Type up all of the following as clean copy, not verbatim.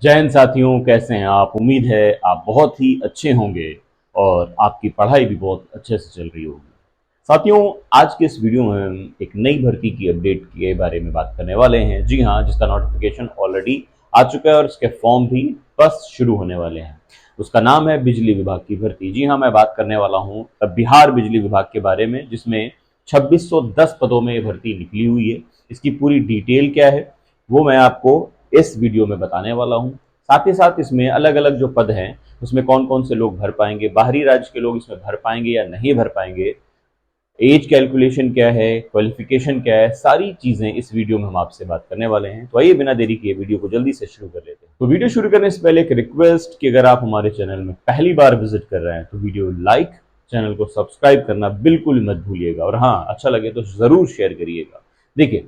जय हिंद साथियों, कैसे हैं आप। उम्मीद है आप बहुत ही अच्छे होंगे और आपकी पढ़ाई भी बहुत अच्छे से चल रही होगी। साथियों, आज के इस वीडियो में हम एक नई भर्ती की अपडेट के बारे में बात करने वाले हैं। जी हाँ, जिसका नोटिफिकेशन ऑलरेडी आ चुका है और इसके फॉर्म भी बस शुरू होने वाले हैं। उसका नाम है बिजली विभाग की भर्ती। जी हाँ, मैं बात करने वाला हूँ बिहार बिजली विभाग के बारे में, जिसमें 2610 पदों में ये भर्ती निकली हुई है। इसकी पूरी डिटेल क्या है वो मैं आपको इस वीडियो में बताने वाला हूं। साथ ही साथ इसमें अलग अलग जो पद हैं उसमें कौन कौन से लोग भर पाएंगे, बाहरी राज्य के लोग इसमें भर पाएंगे या नहीं भर पाएंगे, एज कैलकुलेशन क्या है, क्वालिफिकेशन क्या है, सारी चीजें इस वीडियो में हम आपसे बात करने वाले हैं। तो आइए बिना देरी किए वीडियो को जल्दी से शुरू कर लेते हैं। तो वीडियो शुरू करने से पहले एक रिक्वेस्ट कि अगर आप हमारे चैनल में पहली बार विजिट कर रहे हैं तो वीडियो लाइक, चैनल को सब्सक्राइब करना बिल्कुल मत भूलिएगा और हाँ, अच्छा लगे तो जरूर शेयर करिएगा। देखिए,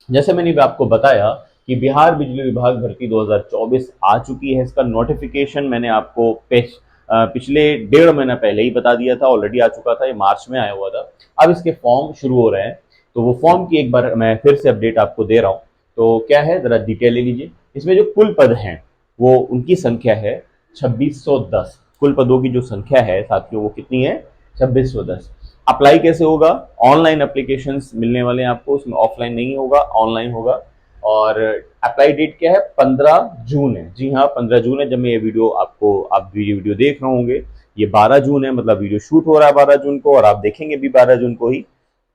जैसे मैंने भी आपको बताया कि बिहार बिजली विभाग भर्ती 2024 आ चुकी है। इसका नोटिफिकेशन मैंने आपको पिछले 1.5 महीना पहले ही बता दिया था, ऑलरेडी आ चुका था, ये मार्च में आया हुआ था। अब इसके फॉर्म शुरू हो रहे हैं, तो वो फॉर्म की एक बार मैं फिर से अपडेट आपको दे रहा हूँ। तो क्या है, जरा डिटेल ले लीजिए। इसमें जो कुल पद हैं वो उनकी संख्या है 2610। कुल पदों की जो संख्या है साथियों वो कितनी है, 2610। अप्लाई कैसे होगा, ऑनलाइन एप्लीकेशंस मिलने वाले हैं आपको, उसमें ऑफलाइन नहीं होगा, ऑनलाइन होगा। और अप्लाई डेट क्या है, 15 जून है। जी हाँ, 15 जून है जब मैं ये वीडियो आप वीडियो देख रहे होंगे। ये 12 जून है, मतलब वीडियो शूट हो रहा है 12 जून को और आप देखेंगे भी 12 जून को ही।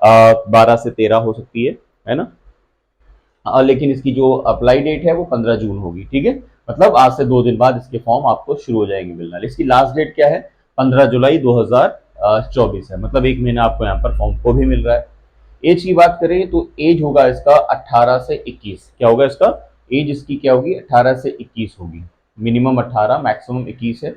12 से 13 हो सकती है ना। लेकिन इसकी जो अप्लाई डेट है वो 15 जून होगी, ठीक है। मतलब आज से 2 दिन बाद इसके फॉर्म आपको शुरू हो जाएंगे मिलना। इसकी लास्ट डेट क्या है, 15 जुलाई 2024 है। मतलब 1 महीना आपको यहाँ पर फॉर्म को भी मिल रहा है। एज की बात करें तो एज होगा इसका 18 से 21। क्या होगा इसका एज, इसकी क्या होगी, 18 से 21 होगी। मिनिमम 18, मैक्सिमम 21 है।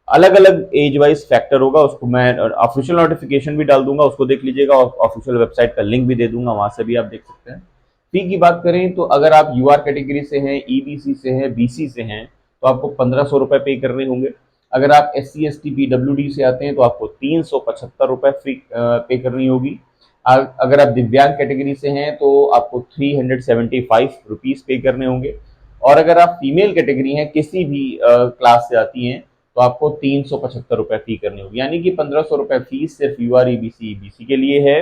अलग अलग एज वाइज फैक्टर होगा, उसको मैं ऑफिशियल नोटिफिकेशन भी डाल दूंगा, उसको देख लीजिएगा और ऑफिशियल वेबसाइट का लिंक भी दे दूंगा, वहां से भी आप देख सकते हैं। फी की बात करें तो अगर आप यूआर कैटेगरी से हैं, ईबीसी से हैं, बीसी से हैं तो आपको 1500 रुपए पे करने होंगे। अगर आप SC ST PWD से आते हैं तो आपको 375 रुपए फ्री पे करनी होगी। अगर आप दिव्यांग कैटेगरी से हैं तो आपको 375 रुपीज पे करने होंगे। और अगर आप फीमेल कैटेगरी हैं, किसी भी क्लास से आती हैं तो आपको 375 रुपए फी करनी होगी। यानी कि 1500 रुपए फीस सिर्फ यूआर ईबीसी के लिए है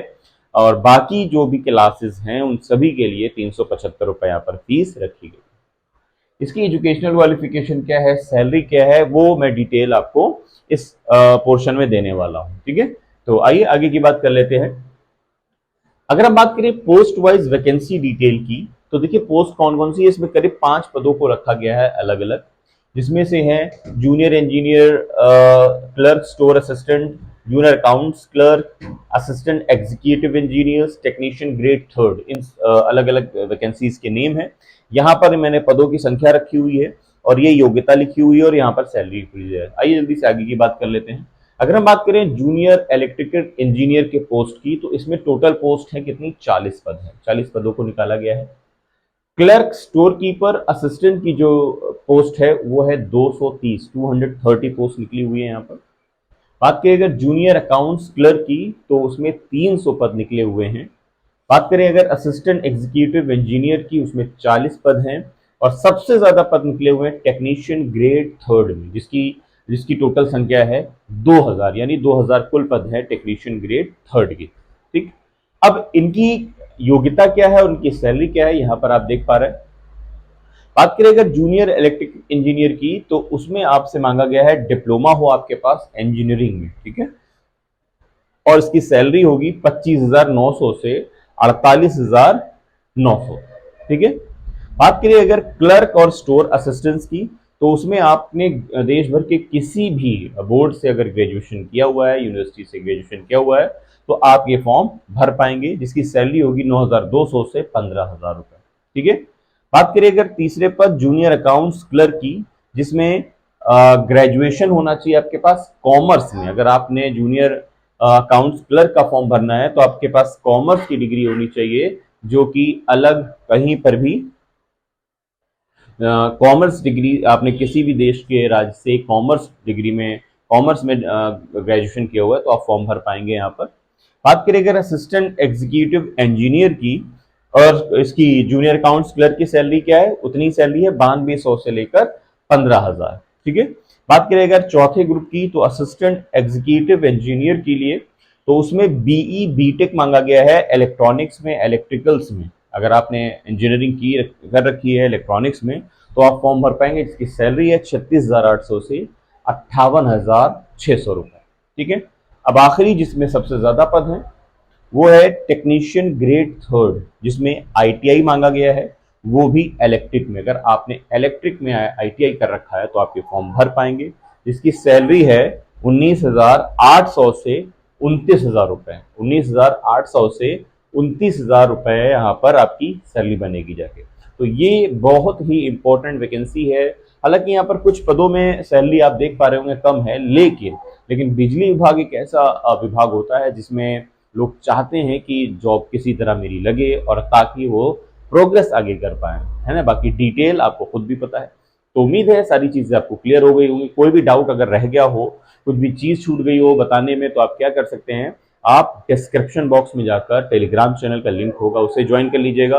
और बाकी जो भी क्लासेस हैं उन सभी के लिए 375 रुपए यहाँ पर फीस रखी गई। इसकी एजुकेशनल क्वालिफिकेशन क्या है, सैलरी क्या है, वो मैं डिटेल आपको इस पोर्शन में देने वाला हूँ, ठीक है। तो आइए आगे की बात कर लेते हैं। अगर हम बात करें पोस्ट वाइज वैकेंसी डिटेल की तो देखिए पोस्ट कौन कौन सी है। इसमें करीब 5 पदों को रखा गया है अलग अलग, जिसमें से है junior engineer clerk, store assistant, junior accounts clerk, assistant executive engineers, technician grade 3। इन अलग अलग वैकेंसीज के नेम है। यहाँ पर मैंने पदों की संख्या रखी हुई है और ये योग्यता लिखी हुई है और यहाँ पर सैलरी लिखी हुई है। आइए जल्दी से आगे की बात कर लेते हैं। अगर हम बात करें जूनियर इलेक्ट्रिकल इंजीनियर के पोस्ट की तो इसमें टोटल पोस्ट है कितनी, 40 पद है। 40 पदों को निकाला गया है। क्लर्क, स्टोर कीपर, असिस्टेंट की जो पोस्ट है वो है 230 पोस्ट निकली हुई है यहाँ पर। बात करें अगर जूनियर अकाउंट्स क्लर्क की तो उसमें 300 पद निकले हुए हैं। बात करें अगर असिस्टेंट एग्जीक्यूटिव इंजीनियर की, उसमें 40 पद हैं। और सबसे ज्यादा पद निकले हुए हैं टेक्नीशियन ग्रेड 3 में, जिसकी जिसकी टोटल संख्या है 2000, यानी 2000 कुल पद है टेक्नीशियन ग्रेड 3 की, ठीक। अब इनकी योग्यता क्या है, उनकी सैलरी क्या है, यहां पर आप देख पा रहे हैं। बात करें अगर जूनियर इलेक्ट्रिक इंजीनियर की तो उसमें आपसे मांगा गया है डिप्लोमा हो आपके पास इंजीनियरिंग में, ठीक है। और इसकी सैलरी होगी 25,900 से 48,900, ठीक है। बात करिए अगर क्लर्क और स्टोर असिस्टेंट्स की तो उसमें आपने देश भर के किसी भी बोर्ड से अगर ग्रेजुएशन किया हुआ है, यूनिवर्सिटी से ग्रेजुएशन किया हुआ है तो आप ये फॉर्म भर पाएंगे, जिसकी सैलरी होगी 9,200 से 15,000 रुपए, ठीक है। बात करिए अगर तीसरे पद जूनियर अकाउंट्स क्लर्क की, जिसमें ग्रेजुएशन होना चाहिए आपके पास कॉमर्स में। अगर आपने जूनियर अकाउंट्स क्लर्क का फॉर्म भरना है तो आपके पास कॉमर्स की डिग्री होनी चाहिए, जो कि अलग कहीं पर भी कॉमर्स डिग्री आपने किसी भी देश के राज्य से कॉमर्स में ग्रेजुएशन किया हुआ है तो आप फॉर्म भर पाएंगे यहाँ पर। बात करें अगर असिस्टेंट एग्जीक्यूटिव इंजीनियर की और इसकी जूनियर अकाउंट्स क्लर्क की सैलरी क्या है, उतनी सैलरी है 9200 से लेकर 15,000। ठीक है। बात करें अगर चौथे ग्रुप की, तो असिस्टेंट एग्जीक्यूटिव इंजीनियर के लिए, तो उसमें बीई बीटेक मांगा गया है इलेक्ट्रॉनिक्स में, इलेक्ट्रिकल्स में। अगर आपने इंजीनियरिंग की कर रखी है इलेक्ट्रॉनिक्स में, तो आप फॉर्म भर पाएंगे, जिसकी सैलरी है 36,800 से 58,600 रुपए। ठीक है। अब आखिरी जिसमें सबसे ज्यादा पद है, वो है टेक्नीशियन ग्रेड थर्ड, जिसमें आईटीआई मांगा गया है, वो भी इलेक्ट्रिक में। अगर आपने इलेक्ट्रिक में आईटीआई कर रखा है तो आप ये फॉर्म भर पाएंगे, जिसकी सैलरी है 19,800 से 29,000 रुपए। 19,800 से 29,000 रुपए यहाँ पर आपकी सैलरी बनेगी जाके। तो ये बहुत ही इंपॉर्टेंट वैकेंसी है। हालांकि यहाँ पर कुछ पदों में सैलरी आप देख पा रहे होंगे कम है, लेकिन बिजली विभाग एक ऐसा विभाग होता है जिसमें लोग चाहते हैं कि जॉब किसी तरह मेरी लगे, और ताकि वो प्रोग्रेस आगे कर पाए, है ना। बाकी डिटेल आपको खुद भी पता है। तो उम्मीद है सारी चीजें आपको क्लियर हो गई होंगी। कोई भी डाउट अगर रह गया हो, कुछ भी चीज छूट गई हो बताने में, तो आप क्या कर सकते हैं, आप डिस्क्रिप्शन बॉक्स में जाकर टेलीग्राम चैनल का लिंक होगा, उसे ज्वाइन कर लीजिएगा।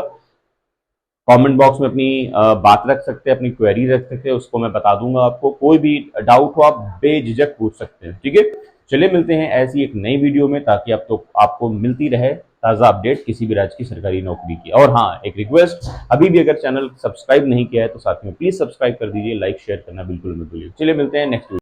कमेंट बॉक्स में अपनी बात रख सकते हैं, अपनी क्वेरी रख सकते हैं, उसको मैं बता दूंगा आपको। कोई भी डाउट हो आप बेझिझक पूछ सकते हैं। ठीक है। चलिए मिलते हैं ऐसी एक नई वीडियो में, ताकि आपको मिलती रहे ताज़ा अपडेट किसी भी राज्य की सरकारी नौकरी की। और हाँ, एक रिक्वेस्ट, अभी भी अगर चैनल सब्सक्राइब नहीं किया है तो साथ में प्लीज सब्सक्राइब कर दीजिए, लाइक शेयर करना बिल्कुल मत भूलिए। चलिए मिलते हैं नेक्स्ट वीडियो।